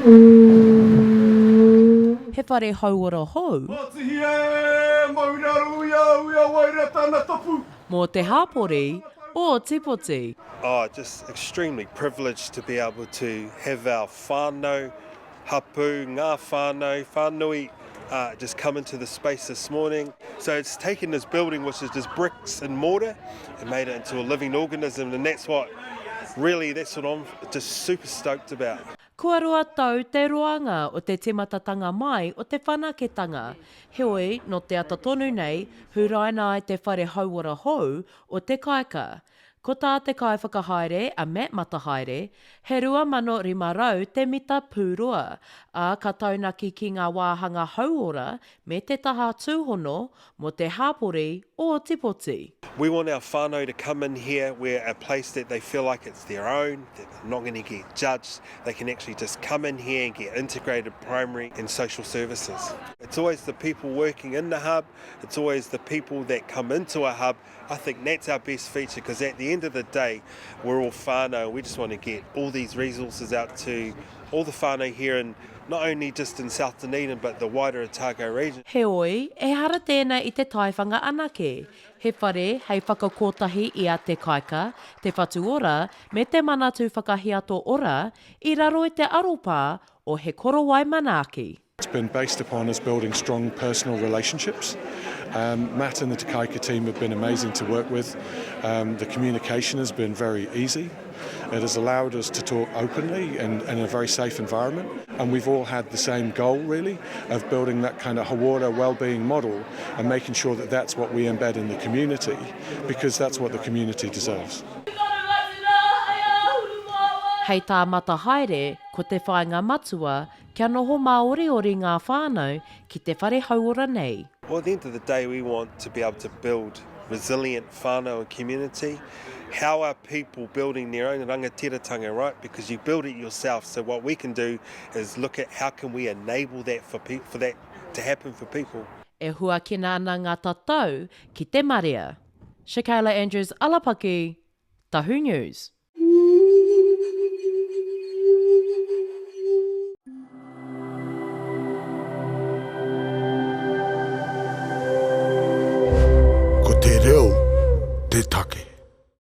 He whare hauora hou, mō te hāpori o Ōtepoti. Oh, just extremely privileged to be able to have our whānau, hapu, ngā whānau, whānui, just come into the space this morning. So it's taken this building, which is just bricks and mortar, and made it into a living organism, and that's what I'm just super stoked about. Kua roa tau te roanga o te timatatanga mai o te whanaketanga. Heoi, no te ata tonu nei, huraina ai te whare hauora hou o Te Kāika. Ko tā te kai whakahaere a Matt Matahaere, he 2,500 te mita pūroa, a ka taunaki ki ngā wāhanga hauora me te taha tūhono mo te hāpori o Ōtepoti. We want our whānau to come in here where a place that they feel like it's their own, that they're not going to get judged. They can actually just come in here and get integrated primary and social services. It's always the people working in the hub, it's always the people that come into a hub. I think that's our best feature, because at the end of the day, we're all whānau. We just want to get all these resources out to all the whānau here, and not only just in South Dunedin, but the wider Otago region. Heoi, e hara tēnā I te taiwhanga anake. He whare, hei whakakotahi I a Te Kāika, te Whatu Ora, me te manatu whakahiato ora, I raro I te aropa o he korowai manaaki. It's been based upon us building strong personal relationships. Matt and the Te Kāika team have been amazing to work with. The communication has been very easy. It has allowed us to talk openly and in a very safe environment. And we've all had the same goal, really, of building that kind of hauora well-being model and making sure that that's what we embed in the community, because that's what the community deserves. Hei tā matahaere, ko te whāinga matua, kia noho maori-ori ngā whānau ki te whare hauora nei. Well, at the end of the day, we want to be able to build resilient whānau and community. How are people building their own rangatiratanga, right? Because you build it yourself. So what we can do is look at how can we enable that for that to happen for people. E hua kina ana ngā tatau ki te marea. Shakaila Andrews, Alapaki, Tahu News.